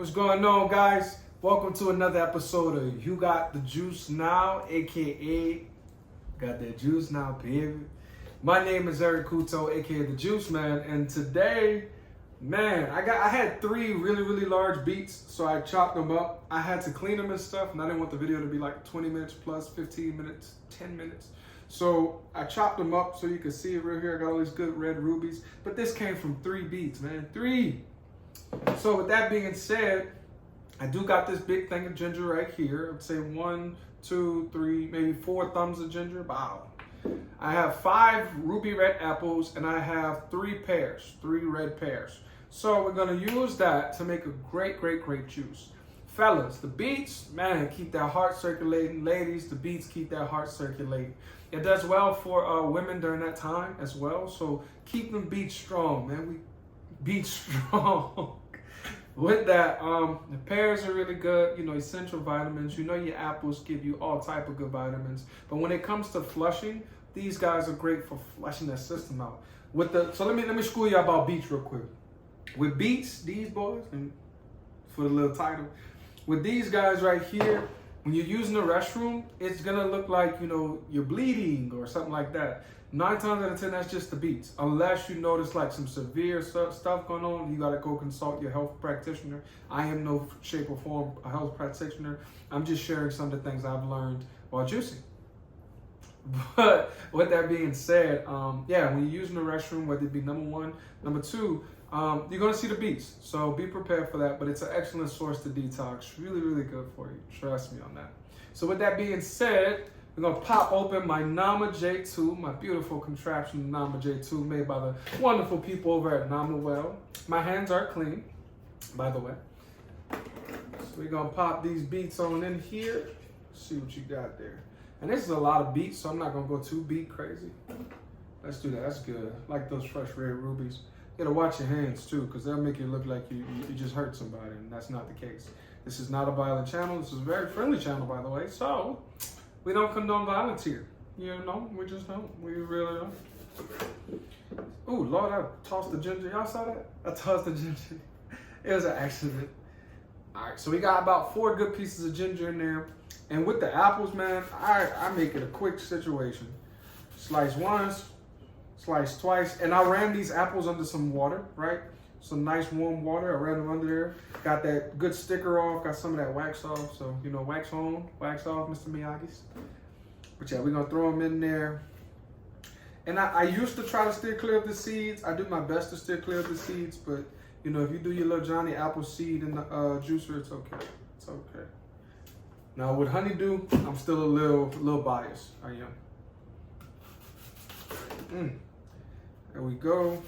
What's going on, guys? Welcome to another episode of You Got the Juice Now, aka Got That Juice Now, baby. My name is Eric Kuto, aka The Juice Man, and today, man, I had three really large beets, so I chopped them up. I had to clean them and stuff, and I didn't want the video to be like 20 minutes plus 15 minutes, 10 minutes. So I chopped them up so you can see it right here. I got all these good red rubies, but this came from 3 beets, man, 3. So with that being said, I do got this big thing of ginger right here. I'd say 1, 2, 3, maybe 4 thumbs of ginger. Wow. I have 5 ruby red apples and I have 3 pears, 3 red pears. So we're gonna use that to make a great juice. Fellas, the beets, man, keep that heart circulating. Ladies, the beets keep that heart circulating. It does well for women during that time as well. So keep them beets strong, man. We beets strong. With that, the pears are really good, you know, essential vitamins. You know your apples give you all type of good vitamins. But when it comes to flushing, these guys are great for flushing that system out. So let me school you about beets real quick. With beets, these boys, and for the little title, with these guys right here, when you're using the restroom, it's gonna look like, you know, you're bleeding or something like that. 9 times out of 10, that's just the beets. Unless you notice like some severe stuff going on, you gotta go consult your health practitioner. I am no shape or form a health practitioner. I'm just sharing some of the things I've learned while juicing. But with that being said, yeah, when you're using the restroom, whether it be number 1, number 2, you're gonna see the beets. So be prepared for that, but it's an excellent source to detox. Really good for you. Trust me on that. So with that being said, we're gonna pop open my Nama J2, my beautiful contraption Nama J2 made by the wonderful people over at Namawell. My hands are clean, by the way. So we're gonna pop these beets on in here. See what you got there. And this is a lot of beets, so I'm not gonna go too beet crazy. Let's do that, that's good. I like those fresh red rubies. You gotta watch your hands too, because they'll make it look like you just hurt somebody, and that's not the case. This is not a violent channel. This is a very friendly channel, by the way. So we don't condone violence here. You know, we just don't. We really don't. Ooh, Lord, I tossed the ginger. Y'all saw that? I tossed the ginger. It was an accident. All right, so we got about 4 good pieces of ginger in there. And with the apples, man, I make it a quick situation. Slice once, slice twice. And I ran these apples under some water, right? Some nice warm water. I ran them under there. Got that good sticker off. Got some of that wax off. So, you know, wax on, wax off, Mr. Miyagi's. But yeah, we're going to throw them in there. And I used to try to steer clear of the seeds. I do my best to steer clear of the seeds. But, you know, if you do your little Johnny apple seed in the juicer, it's okay. It's okay. Now with honeydew, I'm still a little biased. I am. There we go.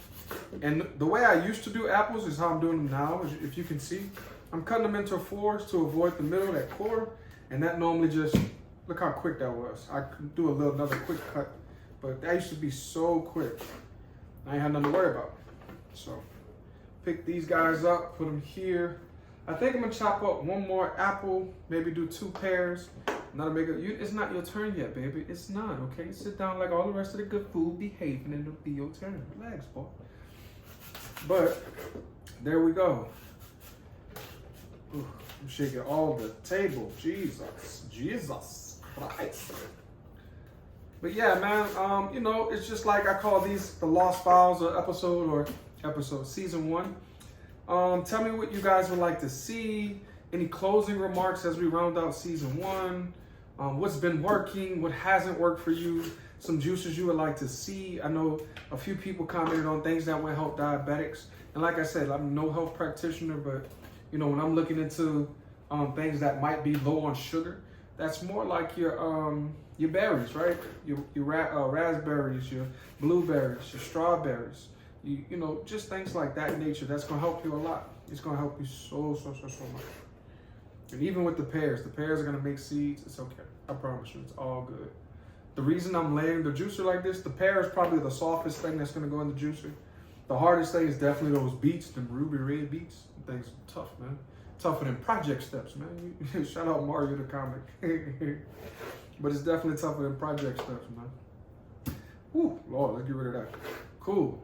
And the way I used to do apples is how I'm doing them now. If you can see, I'm cutting them into 4s to avoid the middle, that core. And that normally just, look how quick that was. I could do another quick cut, but that used to be so quick. I ain't had nothing to worry about. So pick these guys up, put them here. I think I'm gonna chop up 1 more apple, maybe do 2 pears. It's not your turn yet, baby. It's not, okay? Sit down like all the rest of the good food, behave, and it'll be your turn. Relax, boy. But there we go. Ooh, I'm shaking all the table. Jesus Christ. But yeah, man, you know, it's just like I call these the Lost Files episode season 1. Tell me what you guys would like to see. Any closing remarks as we round out season 1? What's been working? What hasn't worked for you? Some juices you would like to see. I know a few people commented on things that would help diabetics. And like I said, I'm no health practitioner, but you know, when I'm looking into things that might be low on sugar, that's more like your berries, right? Your raspberries, your blueberries, your strawberries. You know, just things like that in nature. That's gonna help you a lot. It's gonna help you so much. And even with the pears are gonna make seeds. It's okay. I promise you, it's all good. The reason I'm layering the juicer like this, the pear is probably the softest thing that's gonna go in the juicer. The hardest thing is definitely those beets, them ruby red beets. Things are tough, man. Tougher than Project Steps, man. Shout out Mario the comic. But it's definitely tougher than Project Steps, man. Ooh, Lord, let's get rid of that. Cool.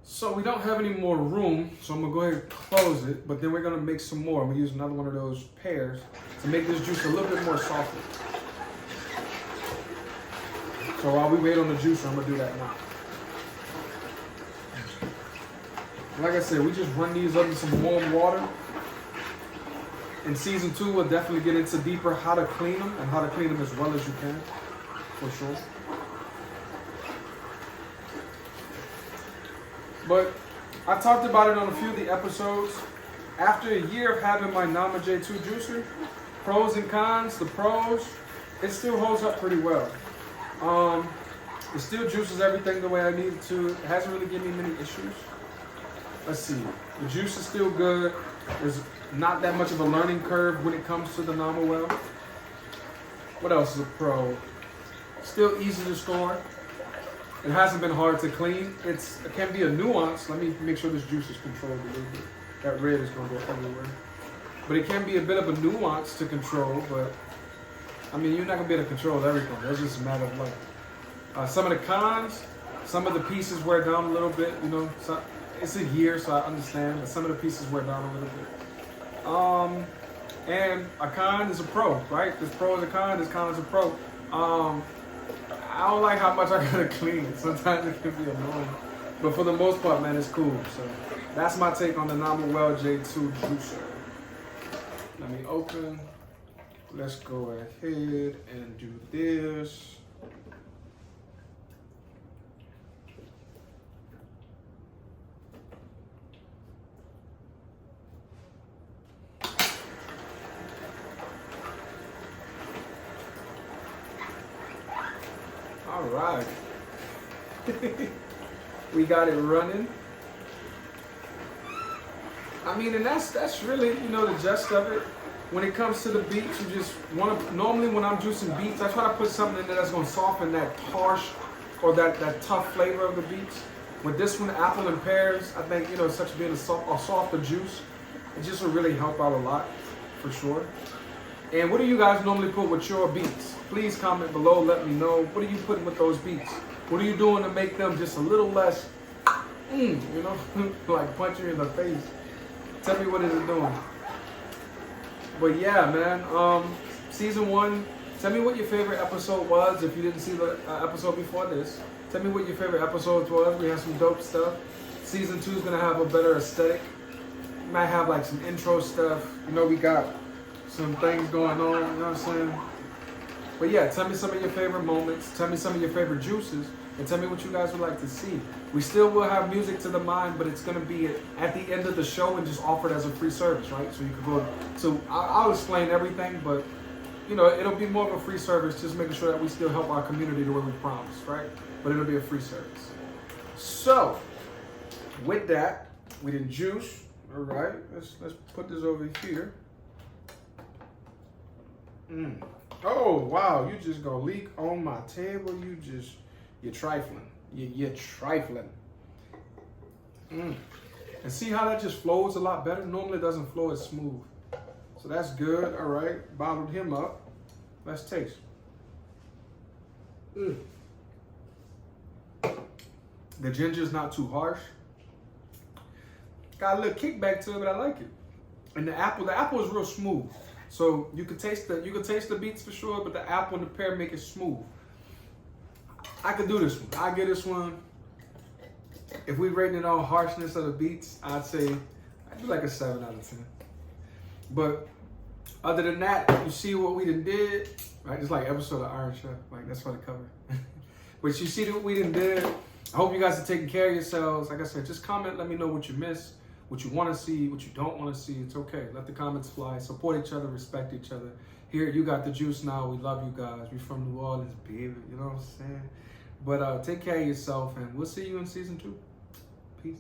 So we don't have any more room, so I'm gonna go ahead and close it, but then we're gonna make some more. I'm gonna use another one of those pears to make this juice a little bit more softer. So while we wait on the juicer, I'm gonna do that now. Like I said, we just run these up in some warm water. In season 2, we'll definitely get into deeper how to clean them and how to clean them as well as you can, for sure. But I talked about it on a few of the episodes. After a year of having my Nama J2 juicer, pros and cons, the pros, it still holds up pretty well. It still juices everything the way I need it to. It hasn't really given me many issues. Let's see. The juice is still good. There's not that much of a learning curve when it comes to the Namawell. What else is a pro? Still easy to store. It hasn't been hard to clean. It can be a nuance. Let me make sure this juice is controlled a little bit. That red is going to go everywhere. But it can be a bit of a nuance to control. But I mean, you're not going to be able to control everything. That's just a matter of life. Some of the cons, some of the pieces wear down a little bit. You know, so it's a year, so I understand. But some of the pieces wear down a little bit. And a con is a pro, right? This pro is a con. This con is a pro. I don't like how much I gotta clean it. Sometimes it can be annoying. But for the most part, man, it's cool. So that's my take on the Namawell J2 juicer. Let me open. Let's go ahead and do this. All right. We got it running. I mean, and that's really, you know, the gist of it. When it comes to the beets, you just want to, normally when I'm juicing beets, I try to put something in there that's going to soften that harsh or that tough flavor of the beets. With this one, apple and pears, I think, you know, such being a softer juice, it just will really help out a lot, for sure. And what do you guys normally put with your beets? Please comment below, let me know. What are you putting with those beets? What are you doing to make them just a little less, you know, like punch you in the face? Tell me what is it doing. But yeah, man, season 1, tell me what your favorite episode was. If you didn't see the episode before this, tell me what your favorite episode was. We have some dope stuff. Season 2 is gonna have a better aesthetic. We might have like some intro stuff. You know, we got some things going on, you know what I'm saying? But yeah, tell me some of your favorite moments. Tell me some of your favorite juices. And tell me what you guys would like to see. We still will have music to the mind, but it's going to be at the end of the show and just offered as a free service, right? So you could go. So I'll explain everything, but you know, it'll be more of a free service, just making sure that we still help our community the way we promised, right? But it'll be a free service. So with that, we did juice. All right, let's put this over here. Oh wow, you just gonna leak on my table. You're trifling. You're trifling. And see how that just flows a lot better? Normally it doesn't flow as smooth. So that's good. All right, bottled him up. Let's taste. The ginger's not too harsh. Got a little kickback to it, but I like it. And the apple is real smooth. So you could taste the beets for sure, but the apple and the pear make it smooth. I could do this one. I get this one. If we rating it on harshness of the beets, I'd do like a 7 out of 10. But other than that, you see what we done did, right? It's like episode of Iron Chef, like that's for the cover. But you see what we done did. I hope you guys are taking care of yourselves. Like I said, just comment, let me know what you missed, what you want to see, what you don't want to see. It's okay. Let the comments fly. Support each other, respect each other. Here, you got the juice now. We love you guys. We from New Orleans, baby. You know what I'm saying? But take care of yourself, and we'll see you in season 2. Peace.